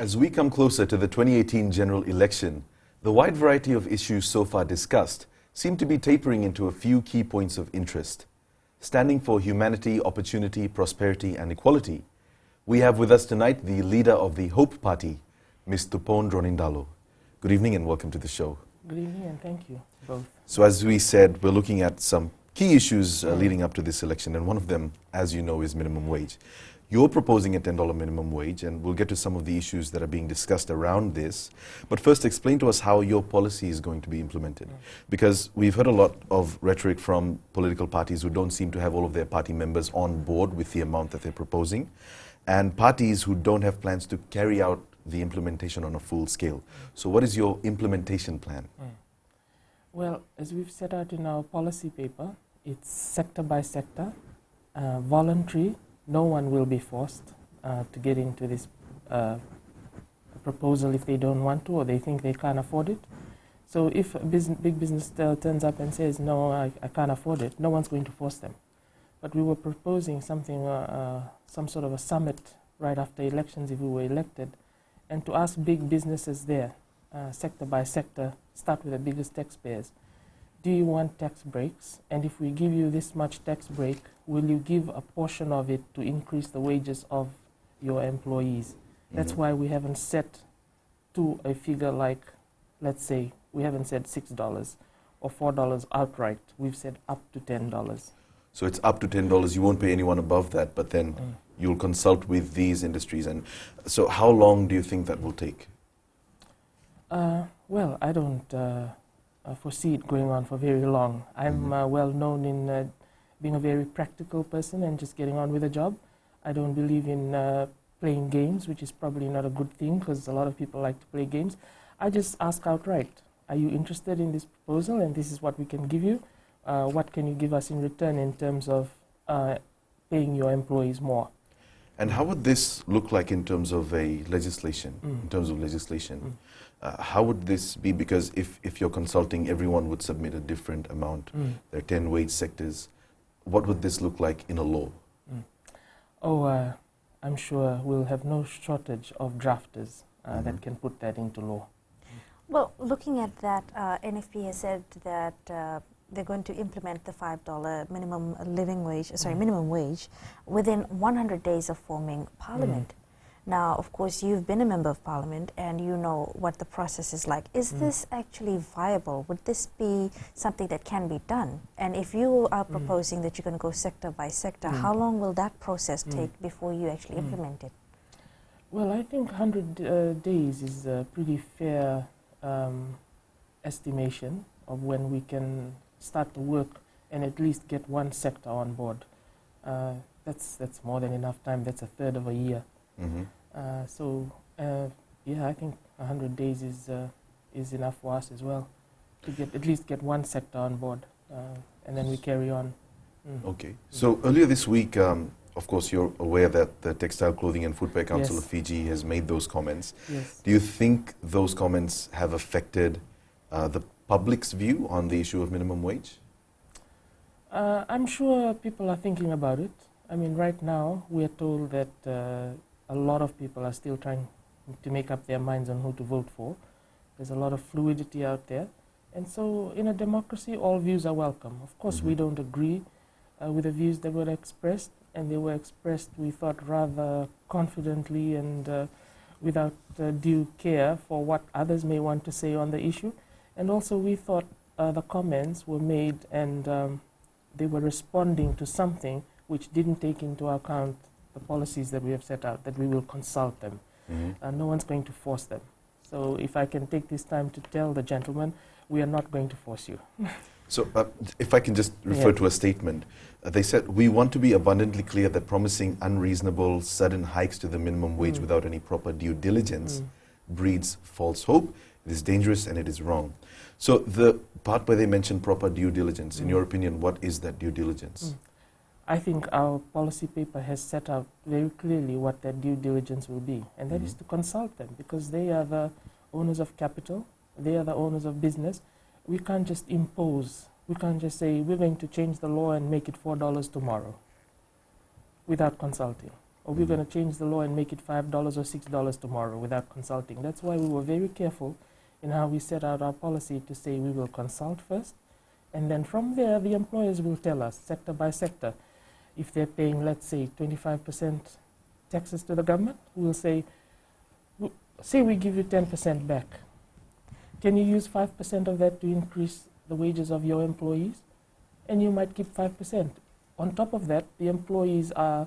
As we come closer to the 2018 general election, the wide variety of issues so far discussed seem to be tapering into a few key points of interest. Standing for humanity, opportunity, prosperity and equality, we have with us tonight the leader of the Hope Party, Ms. Tupou Draunidalo. Good evening and welcome to the show. Good evening and thank you both. So as we said, we're looking at some key issues leading up to this election, and one of them, as you know, is minimum wage. You're proposing a $10 minimum wage, and we'll get to some of the issues that are being discussed around this. But first, explain to us how your policy is going to be implemented. Because we've heard a lot of rhetoric from political parties who don't seem to have all of their party members on board with the amount that they're proposing, and parties who don't have plans to carry out the implementation on a full scale. So what is your implementation plan? Well, as we've set out in our policy paper, it's sector by sector, voluntary. No one will be forced to get into this proposal if they don't want to or they think they can't afford it. So if a big business turns up and says, no, I can't afford it, no one's going to force them. But we were proposing something, some sort of a summit right after elections if we were elected, and to ask big businesses there, sector by sector, start with the biggest taxpayers. Do you want tax breaks? And if we give you this much tax break, will you give a portion of it to increase the wages of your employees? That's why we haven't set to a figure like, let's say, we haven't said $6 or $4 outright. We've said up to $10. So it's up to $10. You won't pay anyone above that, but then you'll consult with these industries. And so how long do you think that will take? Well, I don't foresee it going on for very long. I'm well known in being a very practical person and just getting on with a job. I don't believe in playing games, which is probably not a good thing because a lot of people like to play games. I just ask outright, are you interested in this proposal and this is what we can give you? What can you give us in return in terms of paying your employees more? And how would this look like in terms of a legislation, in terms of legislation? How would this be? Because if you're consulting, everyone would submit a different amount. There are 10 wage sectors. What would this look like in a law? Oh, I'm sure we'll have no shortage of drafters that can put that into law. Well, looking at that, NFP has said that they're going to implement the $5 minimum living wage, minimum wage within 100 days of forming parliament. Now, of course, you've been a member of parliament and you know what the process is like. Is this actually viable? Would this be something that can be done? And if you are proposing that you're going to go sector by sector, how long will that process take before you actually implement it? Well, I think 100 days is a pretty fair estimation of when we can start to work and at least get one sector on board. That's more than enough time. That's a third of a year. Yeah, I think 100 days is enough for us as well to at least get one sector on board, and then we carry on. Okay. So earlier this week, of course, you're aware that the Textile, Clothing and Footwear Council of Fiji has made those comments. Do you think those comments have affected the public's view on the issue of minimum wage? I'm sure people are thinking about it. I mean, right now, we are told that a lot of people are still trying to make up their minds on who to vote for. There's a lot of fluidity out there. And so in a democracy, all views are welcome. Of course, we don't agree with the views that were expressed, and they were expressed, we thought, rather confidently and without due care for what others may want to say on the issue. And also we thought the comments were made and they were responding to something which didn't take into account the policies that we have set out, that we will consult them. No one's going to force them. So if I can take this time to tell the gentleman, we are not going to force you. So if I can just refer to a statement, they said, we want to be abundantly clear that promising unreasonable, sudden hikes to the minimum wage without any proper due diligence breeds false hope. It is dangerous and it is wrong. So the part where they mention proper due diligence, in your opinion, what is that due diligence? I think our policy paper has set out very clearly what that due diligence will be, and that is to consult them, because they are the owners of capital, they are the owners of business. We can't just impose, we can't just say we're going to change the law and make it $4 tomorrow without consulting. or we're going to change the law and make it $5 or $6 tomorrow without consulting. That's why we were very careful in how we set out our policy to say we will consult first, and then from there the employers will tell us sector by sector. If they're paying, let's say, 25% taxes to the government, we'll say we give you 10% back. Can you use 5% of that to increase the wages of your employees? And you might keep 5%. On top of that, the employees are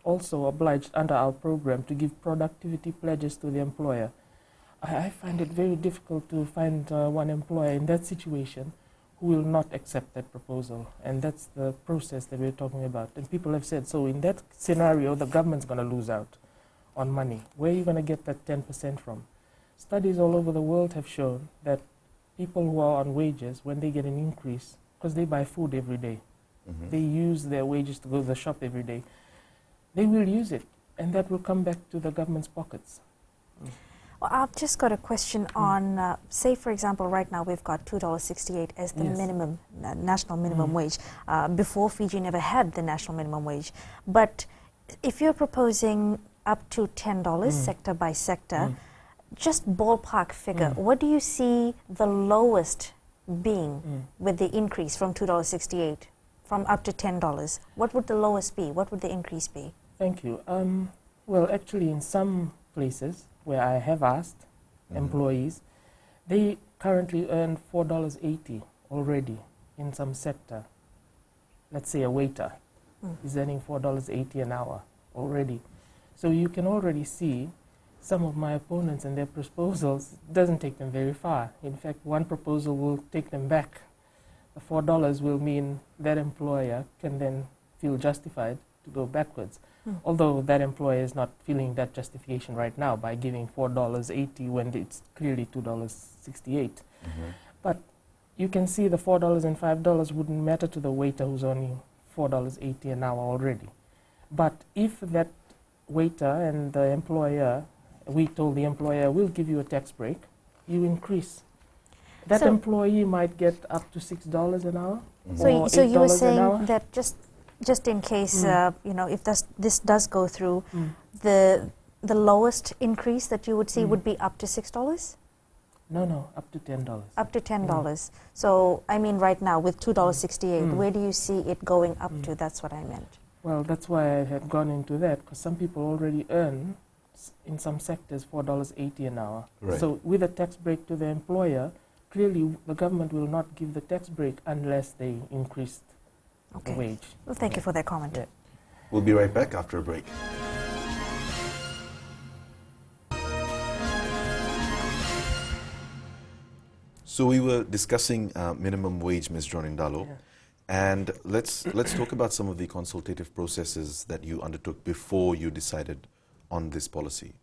also obliged under our program to give productivity pledges to the employer. I find it very difficult to find one employer in that situation who will not accept that proposal. And that's the process that we're talking about. And people have said, so in that scenario, the government's going to lose out on money. Where are you going to get that 10% from? Studies all over the world have shown that people who are on wages, when they get an increase, because they buy food every day, they use their wages to go to the shop every day, they will use it, and that will come back to the government's pockets. Well, I've just got a question on, say, for example, right now we've got $2.68 as the minimum, national minimum wage. Before, Fiji never had the national minimum wage. But if you're proposing up to $10 sector by sector, just ballpark figure, what do you see the lowest being with the increase from $2.68 from up to $10? What would the lowest be? What would the increase be? Thank you. Well, actually, in some places where I have asked employees, they currently earn $4.80 already in some sector. Let's say a waiter is earning $4.80 an hour already. So you can already see some of my opponents and their proposals doesn't take them very far. In fact, one proposal will take them back. The $4 will mean that employer can then feel justified to go backwards. Although that employer is not feeling that justification right now by giving $4.80 when it's clearly $2.68. But you can see the $4 and $5 wouldn't matter to the waiter who's earning $4.80 an hour already. But if that waiter and the employer, we told the employer, we'll give you a tax break, you increase. That employee might get up to $6 an hour. So you were saying that just in case, you know, if this does go through, the lowest increase that you would see would be up to $6? No, up to $10. Up to $10. So, I mean, right now with $2.68, where do you see it going up to? That's what I meant. Well, that's why I had gone into that, because some people already earn, in some sectors, $4.80 an hour. Right. So with a tax break to the employer, clearly the government will not give the tax break unless they increase the wage. Well, thank you for that comment. Yeah. We'll be right back after a break. So we were discussing minimum wage, Ms. Draunidalo, and let's talk about some of the consultative processes that you undertook before you decided on this policy.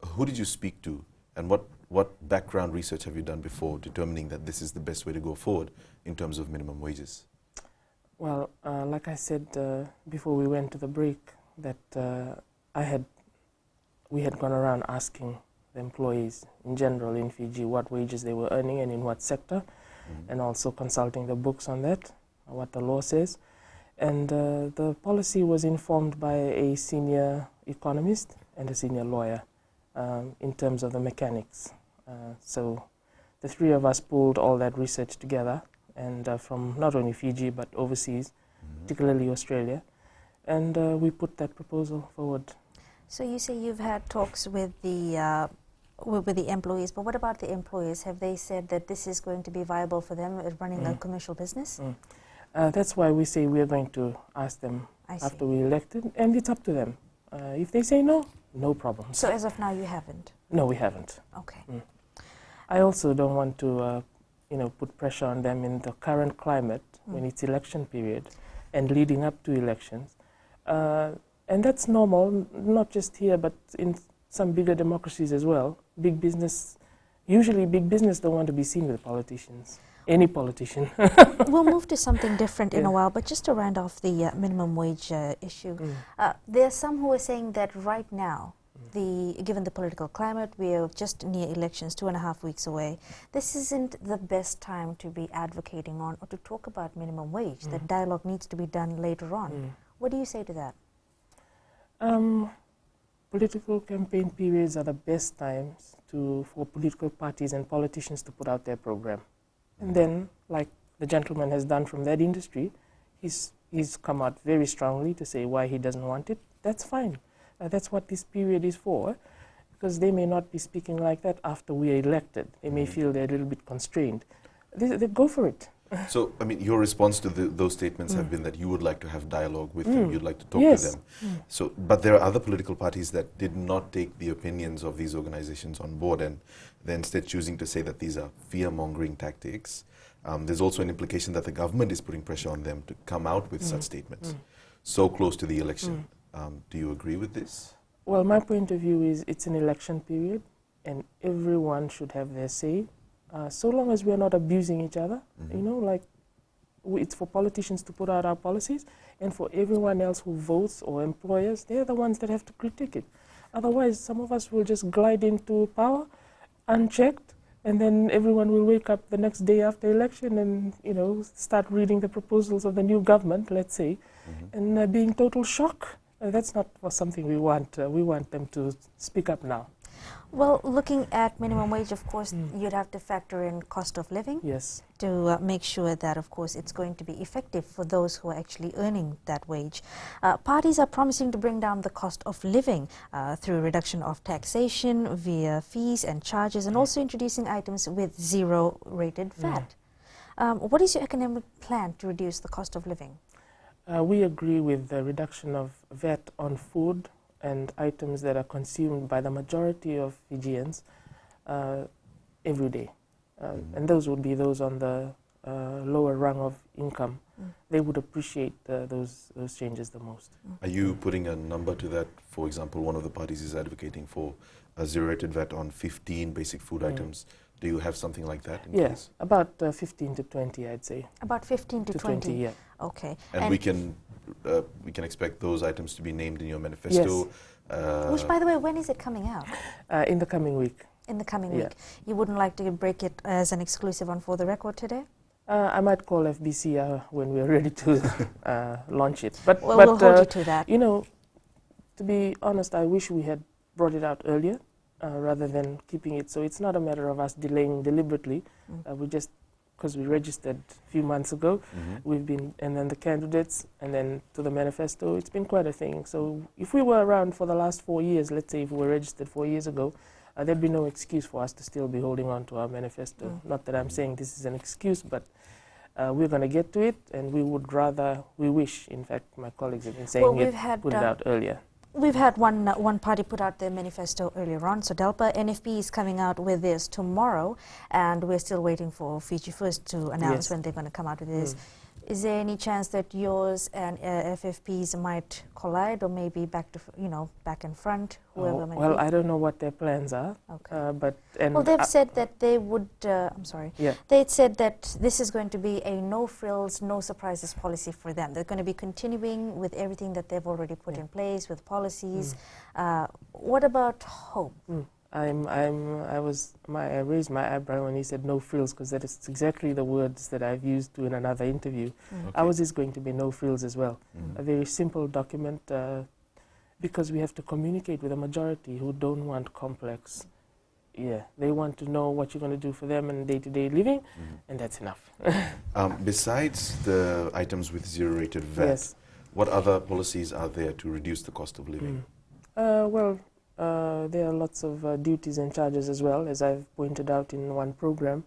Who did you speak to, and what background research have you done before determining that this is the best way to go forward in terms of minimum wages? Well, like I said before we went to the break, that we had gone around asking the employees in general in Fiji what wages they were earning and in what sector, and also consulting the books on that, what the law says. And the policy was informed by a senior economist and a senior lawyer in terms of the mechanics. So the three of us pulled all that research together, and from not only Fiji but overseas, particularly Australia, and we put that proposal forward. So you say you've had talks with the employees, but what about the employers? Have they said that this is going to be viable for them running a commercial business? That's why we say we are going to ask them after we elected, and it's up to them. If they say no, no problem. So as of now, you haven't? No, we haven't. Okay. I also don't want to put pressure on them in the current climate when it's election period and leading up to elections. And that's normal, not just here, but in some bigger democracies as well. Usually big business don't want to be seen with politicians, any politician. We'll move to something different in a while, but just to round off the minimum wage issue, there are some who are saying that right now, given the political climate, we are just near elections, 2.5 weeks away. This isn't the best time to be advocating on or to talk about minimum wage. That dialogue needs to be done later on. What do you say to that? Political campaign periods are the best times for political parties and politicians to put out their program. And then, like the gentleman has done from that industry, he's come out very strongly to say why he doesn't want it. That's fine. That's what this period is for, because they may not be speaking like that after we are elected. They may feel they're a little bit constrained. They go for it. So, I mean, your response to those statements have been that you would like to have dialogue with them, you'd like to talk to them. So, but there are other political parties that did not take the opinions of these organizations on board, and they're instead choosing to say that these are fear-mongering tactics. There's also an implication that the government is putting pressure on them to come out with such statements so close to the election. Do you agree with this? Well, my point of view is it's an election period, and everyone should have their say. So long as we're not abusing each other, you know, like it's for politicians to put out our policies, and for everyone else who votes or employers, they're the ones that have to critique it. Otherwise, some of us will just glide into power unchecked, and then everyone will wake up the next day after election and, you know, start reading the proposals of the new government, let's say, and be in total shock. That's not something we want. We want them to speak up now. Well, looking at minimum wage, of course, you'd have to factor in cost of living. Yes. To make sure that, of course, it's going to be effective for those who are actually earning that wage. Parties are promising to bring down the cost of living through reduction of taxation via fees and charges, and also introducing items with zero rated VAT. What is your economic plan to reduce the cost of living? We agree with the reduction of VAT on food and items that are consumed by the majority of Fijians every day. And those would be those on the lower rung of income. They would appreciate those changes the most. Are you putting a number to that? For example, one of the parties is advocating for a zero-rated VAT on 15 basic food items. Do you have something like that in place? About 15 to 20, I'd say. About 15 to 20? Yeah. Okay. And we can expect those items to be named in your manifesto. Yes. Which, by the way, when is it coming out? In the coming week. In the coming week. You wouldn't like to break it as an exclusive on For the Record today? I might call FBC when we're ready to launch it. But, we'll hold you to that. You know, to be honest, I wish we had brought it out earlier rather than keeping it. So it's not a matter of us delaying deliberately. We just, because we registered a few months ago, we've been, and then the candidates, and then to the manifesto, it's been quite a thing. So if we were around for the last 4 years, let's say if we were registered 4 years ago, there'd be no excuse for us to still be holding on to our manifesto. Not that I'm saying this is an excuse, but we're going to get to it, and we would rather, we wish, in fact, my colleagues have been saying put it out earlier. We've had one party put out their manifesto earlier on. So DELPA NFP is coming out with this tomorrow, and we're still waiting for Fiji First to announce when they're going to come out with this. Is there any chance that yours and FFPs might collide, or maybe back and front, whoever might be? Well, I don't know what their plans are. Okay. Well, they've said that they would. I'm sorry. Yeah. They'd said that this is going to be a no frills, no surprises policy for them. They're going to be continuing with everything that they've already put in place with policies. What about hope? I raised my eyebrow when he said no frills, because that is exactly the words that I've used in another interview. Ours is going to be no frills as well. A very simple document, because we have to communicate with a majority who don't want complex. Yeah, they want to know what you're going to do for them in day-to-day living, and that's enough. Besides the items with zero-rated VAT, what other policies are there to reduce the cost of living? There are lots of duties and charges as well, as I've pointed out in one program.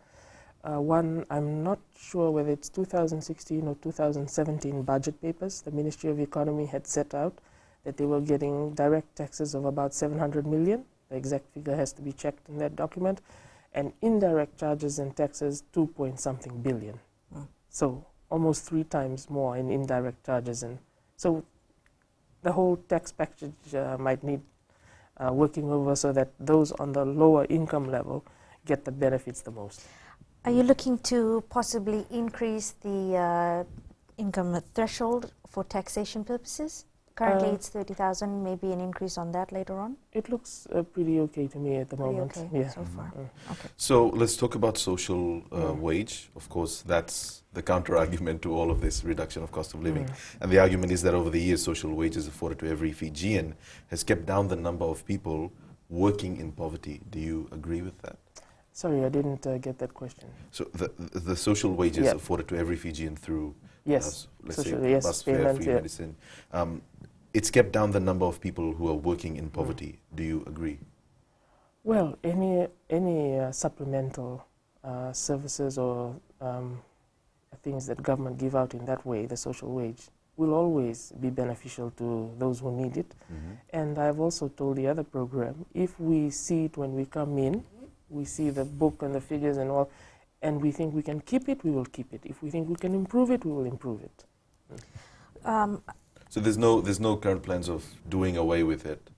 One, I'm not sure whether it's 2016 or 2017 budget papers. The Ministry of Economy had set out that they were getting direct taxes of about 700 million. The exact figure has to be checked in that document. And indirect charges and taxes, 2-point-something billion. So almost 3 times more in indirect charges. And so the whole tax package might need working over so that those on the lower income level get the benefits the most. Are you looking to possibly increase the income threshold for taxation purposes? Currently it's 30,000, maybe an increase on that later on? It looks pretty okay to me at the Pretty moment. okay Yeah. so far. Okay. So let's talk about social wage. Of course, that's the counter-argument to all of this reduction of cost of living. And the argument is that over the years, social wages afforded to every Fijian has kept down the number of people working in poverty. Do you agree with that? Sorry, I didn't get that question. So the social wages Yeah. afforded to every Fijian through, Yes, let's social, say, yes, bus fare, payment, free yeah. medicine, it's kept down the number of people who are working in poverty. Do you agree? Well, any supplemental services or things that government give out in that way, the social wage, will always be beneficial to those who need it. And I've also told the other program, if we see it when we come in, we see the book and the figures and all, and we think we can keep it, we will keep it. If we think we can improve it, we will improve it. So there's no current plans of doing away with it,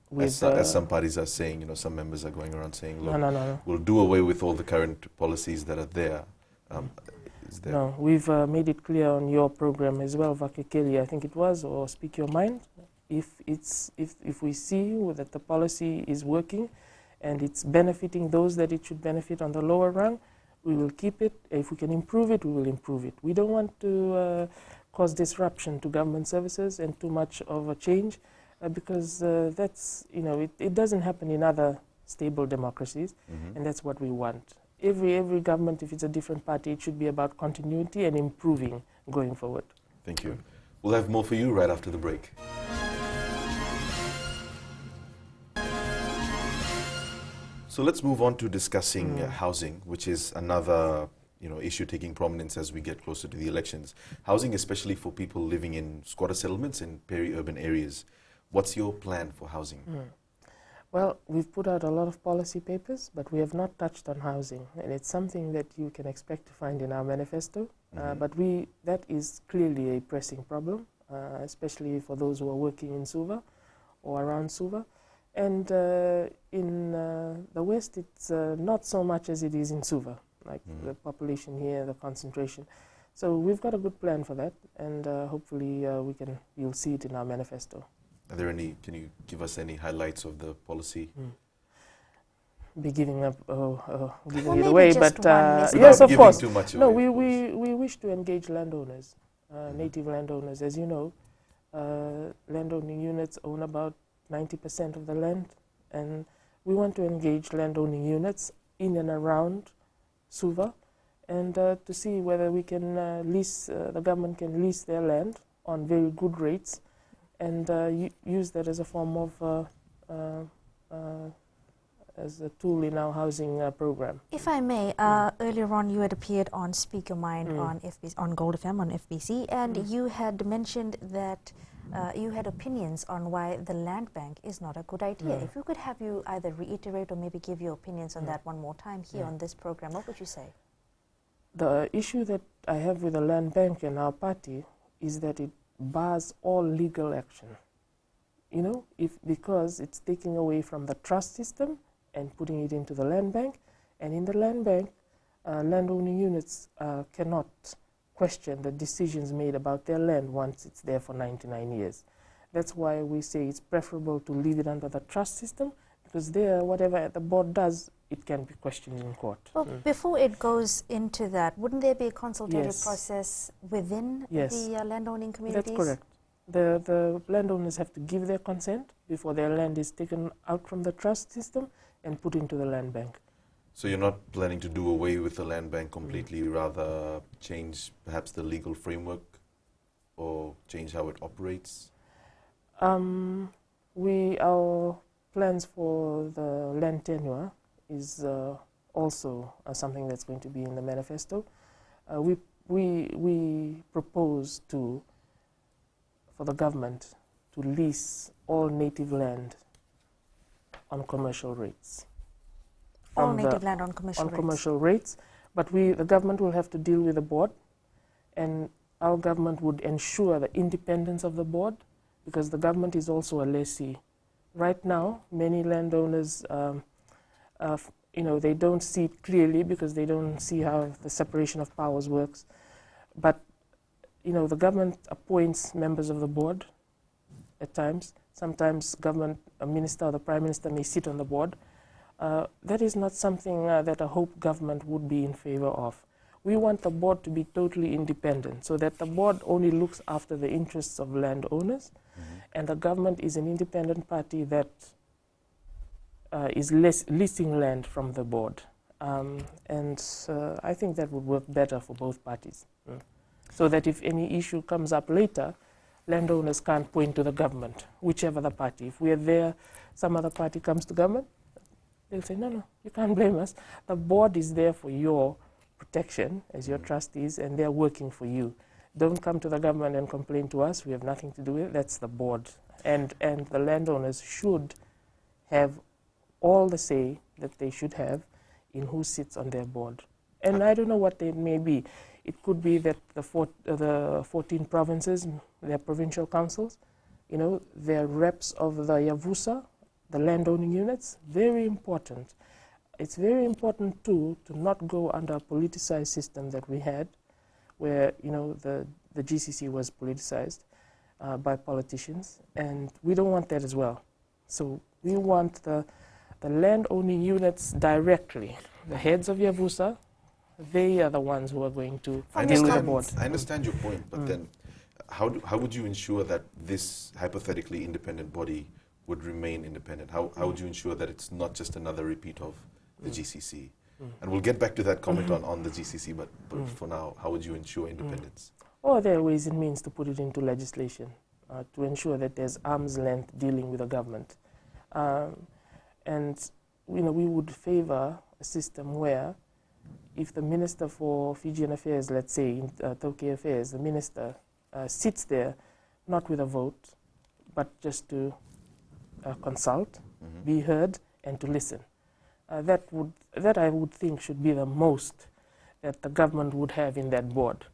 With, as some parties are saying. You know, some members are going around saying, "Look, no. we'll do away with all the current policies that are there." Is there? No, we've made it clear on your program as well, Vakekeli, I think it was, or Speak Your Mind. If we see that the policy is working and it's benefiting those that it should benefit on the lower rung, we will keep it. If we can improve it, we will improve it. We don't want to cause disruption to government services and too much of a change, because that's, you know, it doesn't happen in other stable democracies, and that's what we want. Every government, if it's a different party, it should be about continuity and improving going forward. Thank you. We'll have more for you right after the break. So let's move on to discussing housing, which is another issue taking prominence as we get closer to the elections. Housing, especially for people living in squatter settlements in peri-urban areas. What's your plan for housing? Well, we've put out a lot of policy papers, but we have not touched on housing, and it's something that you can expect to find in our manifesto. But that is clearly a pressing problem, especially for those who are working in Suva or around Suva. And in the West, it's not so much as it is in Suva, like the population here, the concentration. So we've got a good plan for that, and hopefully you'll see it in our manifesto. Are there can you give us any highlights of the policy? Be giving up, giving it away, just but one yes, of course. Too much No, away, we wish to engage landowners, native landowners. As you know, landowning units own about 90% of the land, and we want to engage landowning units in and around Suva, and to see whether we can the government can lease their land on very good rates, and use that as a form of as a tool in our housing program. If I may, earlier on you had appeared on Speak Your Mind on Gold FM on FBC, and you had mentioned that you had opinions on why the land bank is not a good idea. If we could have you either reiterate or maybe give your opinions on that one more time here on this program, what would you say? The issue that I have with the land bank and our party is that it bars all legal action. You know, because it's taking away from the trust system and putting it into the land bank, and in the land bank, landowning units cannot question the decisions made about their land once it's there for 99 years. That's why we say it's preferable to leave it under the trust system, because there, whatever the board does, it can be questioned in court. Well, before it goes into that, wouldn't there be a consultative process within the landowning communities? That's correct. The landowners have to give their consent before their land is taken out from the trust system and put into the land bank. So you're not planning to do away with the land bank completely, rather change perhaps the legal framework or change how it operates? Our plans for the land tenure is also something that's going to be in the manifesto. We propose for the government to lease all native land on commercial rates. All native land on commercial rates. But the government will have to deal with the board, and our government would ensure the independence of the board, because the government is also a lessee. Right now, many landowners, they don't see it clearly because they don't see how the separation of powers works. But the government appoints members of the board at times. Sometimes a minister or the prime minister may sit on the board. That is not something that a Hope government would be in favor of. We want the board to be totally independent so that the board only looks after the interests of landowners, and the government is an independent party that is leasing land from the board. And I think that would work better for both parties. So that if any issue comes up later, landowners can't point to the government, whichever the party. If we are there, some other party comes to government, they'll say, no, you can't blame us. The board is there for your protection as your trustees, and they're working for you. Don't come to the government and complain to us. We have nothing to do with it. That's the board. And the landowners should have all the say that they should have in who sits on their board. And I don't know what they may be. It could be that the 14 provinces, their provincial councils, they're reps of the Yavusa, the landowning units, very important. It's very important, too, to not go under a politicized system that we had, where, the GCC was politicized by politicians, and we don't want that as well. So we want the landowning units directly. The heads of Yavusa, they are the ones who are going to deal with the board. I understand your point, but then how would you ensure that this hypothetically independent body would remain independent? How would you ensure that it's not just another repeat of the GCC? And we'll get back to that comment on the GCC, but for now, how would you ensure independence? Oh, there are ways and means to put it into legislation to ensure that there's arm's length dealing with the government. And we would favor a system where if the Minister for Fijian Affairs, let's say, in Tokyo Affairs, the minister sits there not with a vote, but just to consult, be heard, and to listen. That I would think should be the most that the government would have in that board.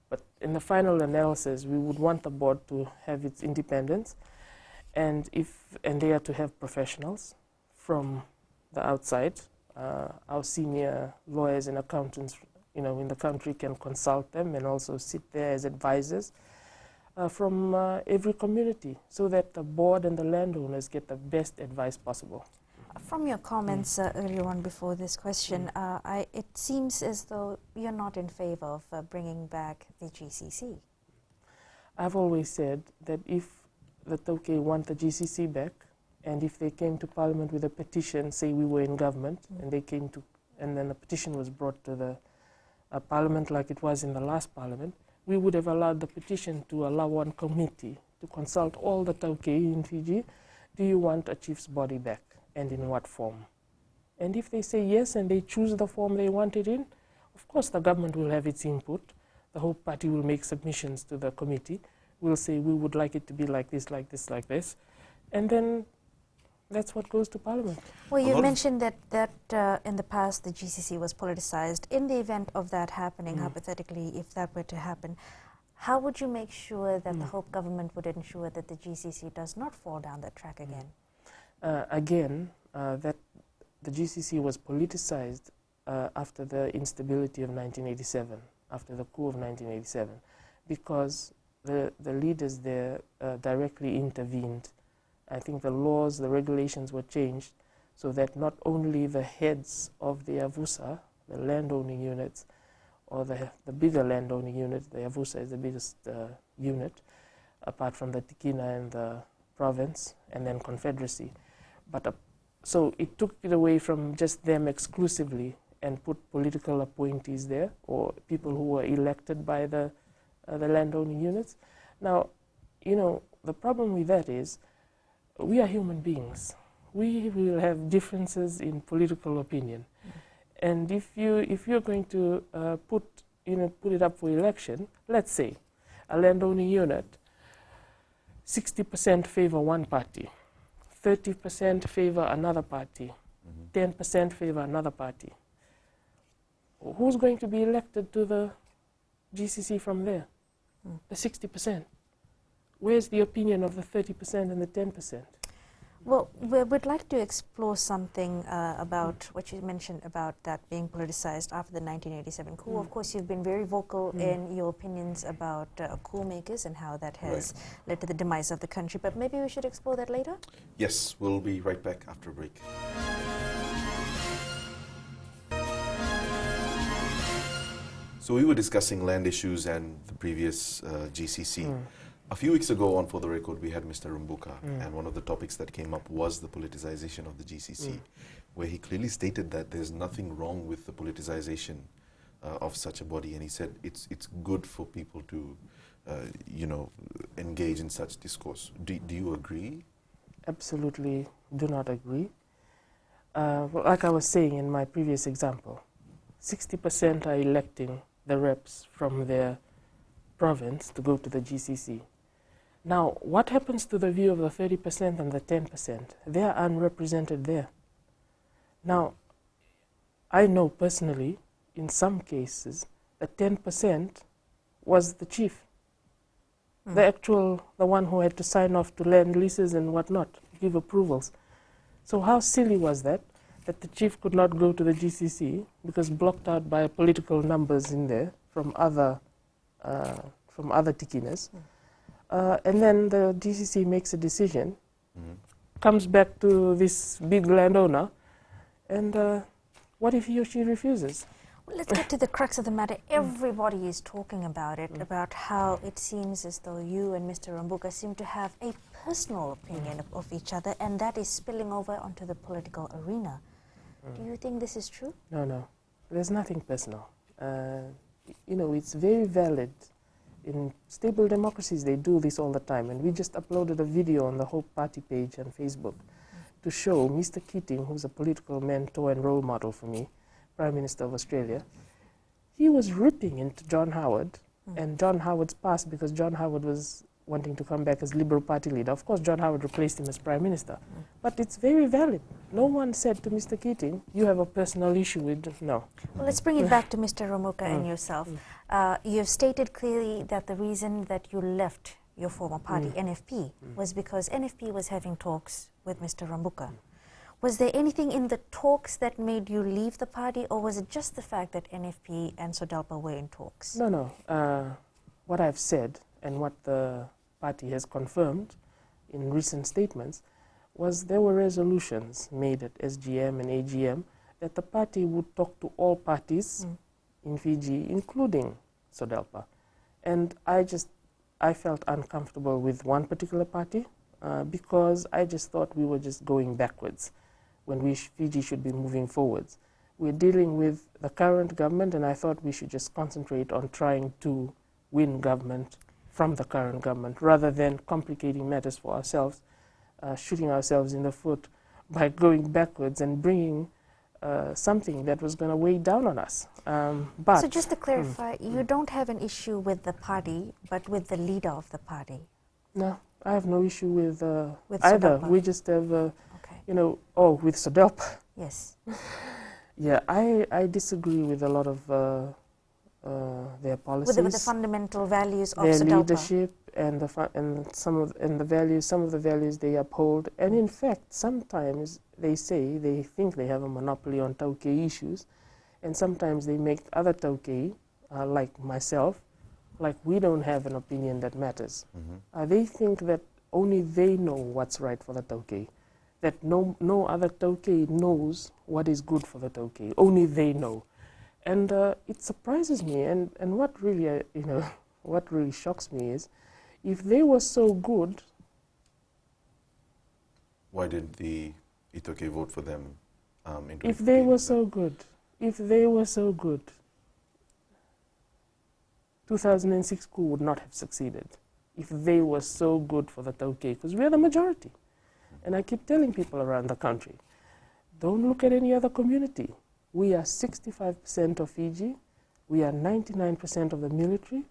But in the final analysis, we would want the board to have its independence, and they are to have professionals from the outside. Our senior lawyers and accountants, in the country can consult them and also sit there as advisors from every community, so that the board and the landowners get the best advice possible. From your comments earlier on before this question, it seems as though you're not in favor of bringing back the GCC. I've always said that if the Tokyo want the GCC back, and if they came to Parliament with a petition, say we were in government, and they came to, and then a petition was brought to the Parliament like it was in the last Parliament, we would have allowed the petition to allow one committee to consult all the Tokyo in Fiji. Do you want a chief's body back, and in what form? And if they say yes, and they choose the form they want it in, of course the government will have its input. The Hope Party will make submissions to the committee. We'll say we would like it to be like this, like this, like this. And then that's what goes to Parliament. Well, you mentioned that in the past the GCC was politicized. In the event of that happening, hypothetically, if that were to happen, how would you make sure that the Hope government would ensure that the GCC does not fall down that track again? That the GCC was politicized after the instability of 1987, after the coup of 1987, because the leaders there directly intervened. I think the laws, the regulations were changed so that not only the heads of the Yavusa, the landowning units, or the bigger landowning unit, the Yavusa is the biggest unit, apart from the Tikina and the province, and then Confederacy. But so it took it away from just them exclusively and put political appointees there, or people who were elected by the landowning units. Now, the problem with that is, we are human beings. We will have differences in political opinion, and if you're going to put it up for election, let's say a landowning unit, 60% favor one party, 30% favor another party, 10% favor another party. Who's going to be elected to the GCC from there? The 60%. Where's the opinion of the 30% and the 10%? Well, we'd like to explore something about what you mentioned about that being politicized after the 1987 coup. Of course, you've been very vocal in your opinions about coup makers and how that has led to the demise of the country, but maybe we should explore that later? Yes, we'll be right back after a break. So we were discussing land issues and the previous GCC. A few weeks ago on For the Record, we had Mr. Rumbuka, and one of the topics that came up was the politicization of the GCC, where he clearly stated that there's nothing wrong with the politicization of such a body, and he said it's good for people to, engage in such discourse. Do you agree? Absolutely do not agree. Well, like I was saying in my previous example, 60% are electing the reps from their province to go to the GCC. Now, what happens to the view of the 30% and the 10%? They are unrepresented there. Now, I know personally, in some cases, the 10% was the chief, the one who had to sign off to land leases and whatnot, give approvals. So how silly was that the chief could not go to the GCC because blocked out by political numbers in there from other tikinas. And then the GCC makes a decision, comes back to this big landowner, and what if he or she refuses? Well, let's get to the crux of the matter. Everybody is talking about it, about how it seems as though you and Mr. Rumbuka seem to have a personal opinion of each other, and that is spilling over onto the political arena. Do you think this is true? No. There's nothing personal. It's very valid. In stable democracies, they do this all the time. And we just uploaded a video on the Hope Party page on Facebook to show Mr. Keating, who's a political mentor and role model for me, Prime Minister of Australia. He was ripping into John Howard and John Howard's past because John Howard was wanting to come back as Liberal Party leader. Of course, John Howard replaced him as Prime Minister. But it's very valid. No one said to Mr. Keating, you have a personal issue with, no. Well, let's bring it back to Mr. Rumbuka and yourself. You've stated clearly that the reason that you left your former party, NFP, was because NFP was having talks with Mr. Rumbuka. Was there anything in the talks that made you leave the party, or was it just the fact that NFP and SODELPA were in talks? No. What I've said and what the party has confirmed in recent statements was there were resolutions made at SGM and AGM that the party would talk to all parties in Fiji, including SODELPA. And I felt uncomfortable with one particular party because I just thought we were just going backwards when Fiji should be moving forwards. We're dealing with the current government, and I thought we should just concentrate on trying to win government from the current government rather than complicating matters for ourselves, shooting ourselves in the foot by going backwards and bringing something that was going to weigh down on us. So just to clarify, you don't have an issue with the party, but with the leader of the party? No, I have no issue with either. SODELPA. We just have, with SODELPA. Yes. Yeah, I disagree with a lot of their policies. With the fundamental values of their SODELPA. leadership and some of the values they uphold. And in fact, sometimes they say they think they have a monopoly on tauke issues, and sometimes they make other tauke, like myself, like we don't have an opinion that matters. They think that only they know what's right for the tauke, that no other tauke knows what is good for the tauke. Only they know. And it surprises me, and what really, what really shocks me is, if they were so good, why did the Itoke vote for them? If they were so good, 2006 coup would not have succeeded. If they were so good for the Tauke, because we are the majority. And I keep telling people around the country, don't look at any other community. We are 65% of Fiji. We are 99% of the military.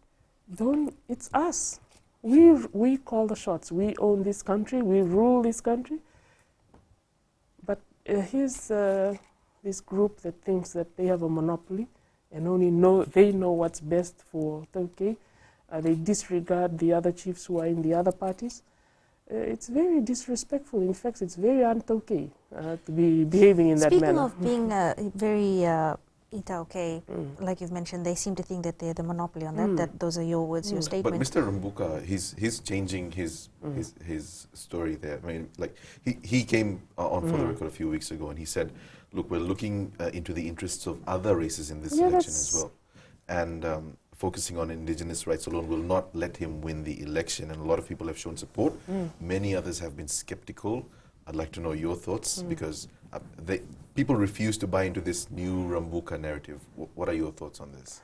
It's us. We call the shots. We own this country. We rule this country. But here's this group that thinks that they have a monopoly and only they know what's best for Tauke. They disregard the other chiefs who are in the other parties. It's very disrespectful. In fact, it's very untoke to be behaving in that Speaking manner. of being very ita-okay, like you've mentioned, they seem to think that they're the monopoly on that. Those are your words, your But statement. Mr. Rumbuka, he's changing his story there. I mean, like he came on for the record a few weeks ago, and he said, "Look, we're looking into the interests of other races in this election as well, and focusing on indigenous rights alone will not let him win the election." And a lot of people have shown support. Many others have been skeptical. I'd like to know your thoughts because people refuse to buy into this new Rumbuka narrative. What are your thoughts on this?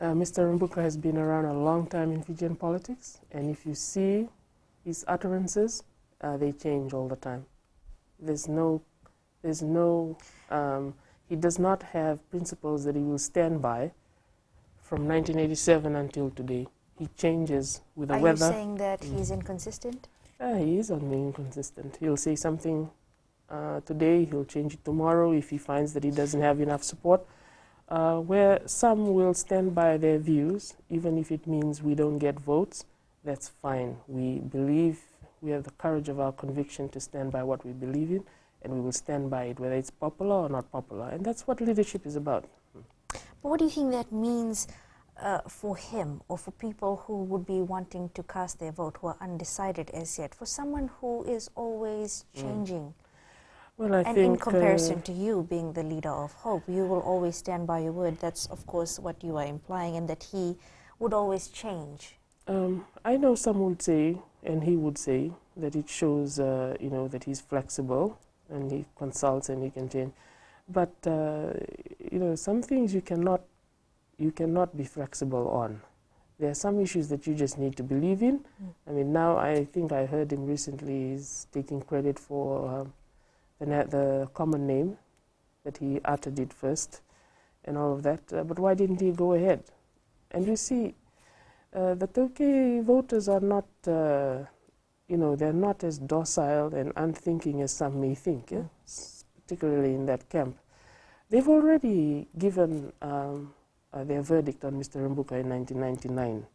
Mr. Rumbuka has been around a long time in Fijian politics, and if you see his utterances, they change all the time. He does not have principles that he will stand by from 1987 until today. He changes with the weather. Are you saying that he's inconsistent? He is inconsistent. He'll say something today, he'll change it tomorrow if he finds that he doesn't have enough support. Where some will stand by their views, even if it means we don't get votes, that's fine. We believe we have the courage of our conviction to stand by what we believe in, and we will stand by it, whether it's popular or not popular. And that's what leadership is about. But what do you think that means for him or for people who would be wanting to cast their vote, who are undecided as yet, for someone who is always changing? Well, I and think in comparison to you being the leader of hope, you will always stand by your word. That's, of course, what you are implying, and that he would always change. I know some would say, and he would say, that it shows, that he's flexible and he consults and he can change. But, some things you cannot be flexible on. There are some issues that you just need to believe in. I mean, now I think I heard him recently, he's taking credit for the common name, that he uttered it first and all of that. But why didn't he go ahead? And you see, the Toke voters are not, they're not as docile and unthinking as some may think, particularly in that camp. They've already given their verdict on Mr. Rumbuka in 1999.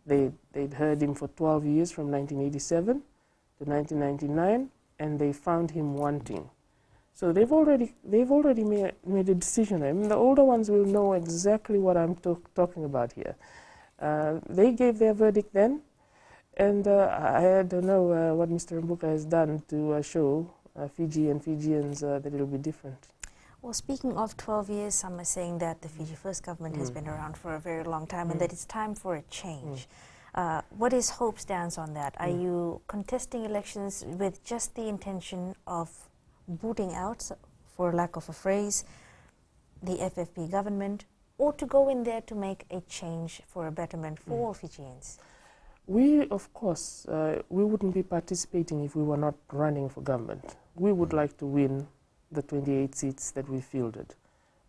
They'd heard him for 12 years from 1987 to 1999, and they found him wanting. So they've already made a decision. I mean, the older ones will know exactly what I'm talking about here. They gave their verdict then, and I don't know what Mr. Rumbuka has done to show Fiji and Fijians that it'll be different. Well, speaking of 12 years, some are saying that the Fiji First government has been around for a very long time and that it's time for a change. What is Hope's stance on that? Are you contesting elections with just the intention of booting out, for lack of a phrase, the FFP government, or to go in there to make a change for a betterment for all Fijians? We, of course, we wouldn't be participating if we were not running for government. We would like to win the 28 seats that we fielded.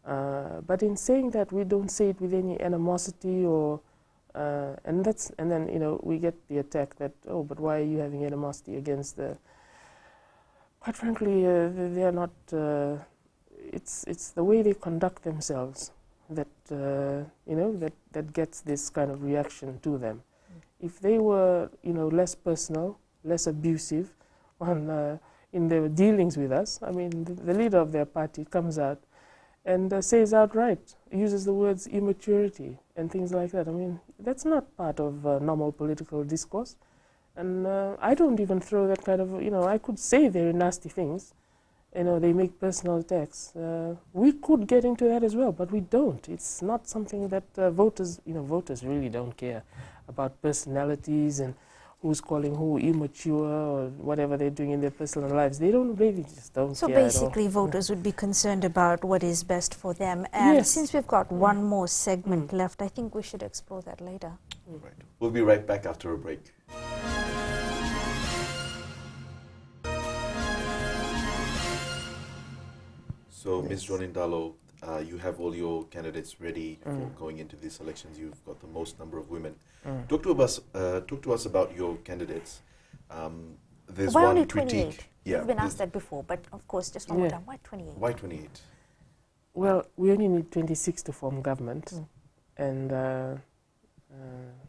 But in saying that, we don't say it with any animosity or and then we get the attack that, oh, but why are you having animosity against the? Quite frankly, they are not. It's the way they conduct themselves that that gets this kind of reaction to them. If they were less personal, less abusive, in their dealings with us, I mean, the leader of their party comes out and says outright, uses the words immaturity and things like that. I mean, that's not part of normal political discourse. And I don't even throw that kind of, I could say very nasty things. They make personal attacks. We could get into that as well, but we don't. It's not something that voters really don't care about personalities and who's calling who immature or whatever they're doing in their personal lives. They just don't care. So basically voters would be concerned about what is best for them. And since we've got one more segment left, I think we should explore that later. Right. We'll be right back after a break. So, Ms. Draunidalo, you have all your candidates ready for going into these elections. You've got the most number of women. Talk to us about your candidates. There's why one only critique. 28? You've been asked that before, but of course, just one more time. Why 28? Why 28? Well, we only need 26 to form government, and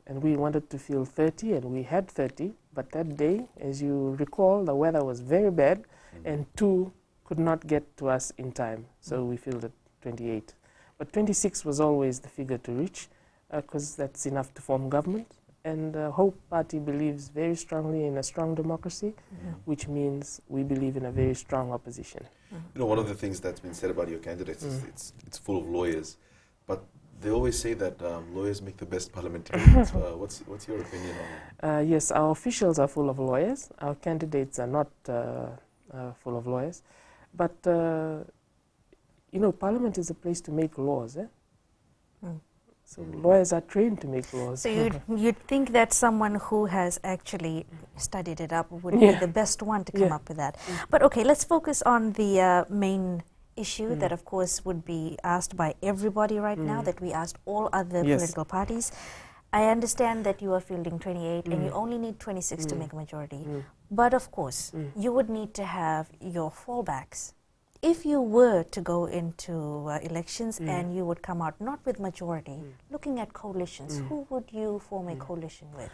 we wanted to fill 30, and we had 30. But that day, as you recall, the weather was very bad, and 2 could not get to us in time. So we filled at 28. But 26 was always the figure to reach, because that's enough to form government. And Hope Party believes very strongly in a strong democracy, which means we believe in a very strong opposition. You know, one of the things that's been said about your candidates is it's full of lawyers, but they always say that lawyers make the best parliamentarians. What's your opinion on that? Yes, our officials are full of lawyers. Our candidates are not full of lawyers. But, you know, Parliament is a place to make laws. So lawyers are trained to make laws. So you'd think that someone who has actually studied it up would be the best one to come up with that. But okay, let's focus on the main issue that of course would be asked by everybody right now, that we asked all other political parties. I understand that you are fielding 28 and you only need 26 to make a majority. But of course, you would need to have your fallbacks. If you were to go into elections and you would come out not with majority, looking at coalitions, who would you form a coalition with?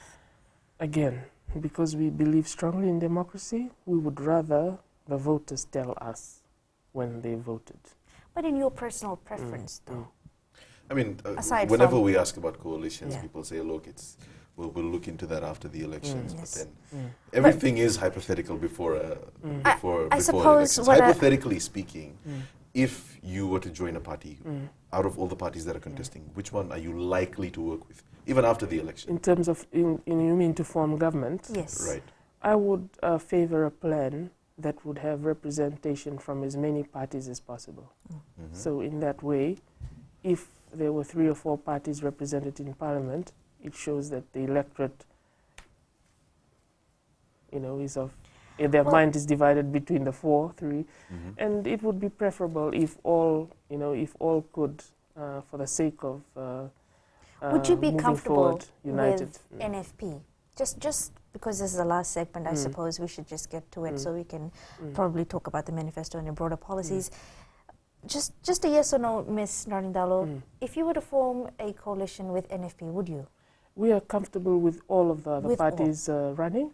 Again, because we believe strongly in democracy, we would rather the voters tell us when they voted. But in your personal preference, though? I mean, Aside whenever from we ask about coalitions, people say, look, we'll look into that after the elections. But then everything is hypothetical before suppose elections. Hypothetically speaking, if you were to join a party, out of all the parties that are contesting, which one are you likely to work with, even after the election? In terms of, you mean to form government? Yes. Right. I would favor a plan that would have representation from as many parties as possible. So in that way, if there were 3 or 4 parties represented in Parliament, it shows that the electorate, you know, is of their mind is divided between the 4, 3, and it would be preferable if all, you know, if all could, for the sake of would you be moving comfortable forward, united. with NFP? Just because this is the last segment, I suppose we should just get to it so we can probably talk about the manifesto and your broader policies. Just a yes or no, Ms. Draunidalo. If you were to form a coalition with NFP, would you? We are comfortable with all of the other parties running,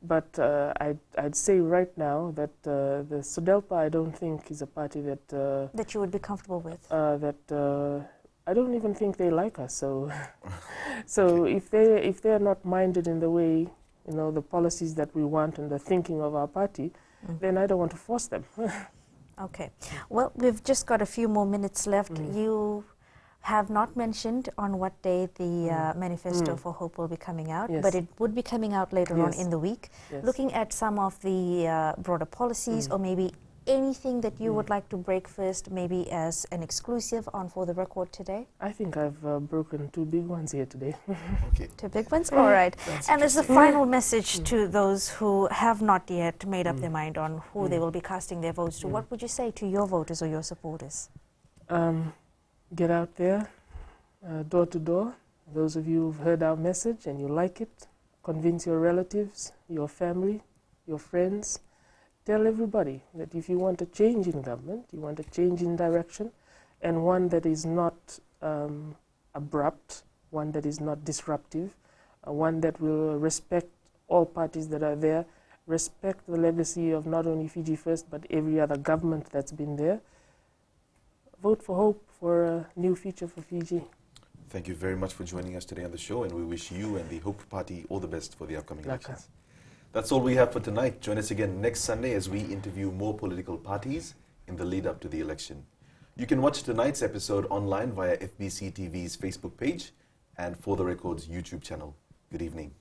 but I'd say right now that the SODELPA I don't think is a party that that you would be comfortable with. I don't even think they like us. So, so if they're not minded in the way, you know, the policies that we want and the thinking of our party, then I don't want to force them. Okay. Well, we've just got a few more minutes left. You have not mentioned on what day the manifesto for Hope will be coming out, but it would be coming out later on in the week. Looking at some of the broader policies or maybe anything that you would like to break first, maybe as an exclusive on For the Record today? I think I've broken 2 big ones here today. Okay. 2 big ones? All right. And as a final message to those who have not yet made up their mind on who they will be casting their votes to, what would you say to your voters or your supporters? Get out there, door to door. Those of you who've heard our message and you like it, convince your relatives, your family, your friends. Tell everybody that if you want a change in government, you want a change in direction, and one that is not abrupt, one that is not disruptive, one that will respect all parties that are there, respect the legacy of not only Fiji First, but every other government that's been there. Vote for Hope for a new future for Fiji. Thank you very much for joining us today on the show, and we wish you and the Hope Party all the best for the upcoming elections. That's all we have for tonight. Join us again next Sunday as we interview more political parties in the lead up to the election. You can watch tonight's episode online via FBC TV's Facebook page and For the Record's YouTube channel. Good evening.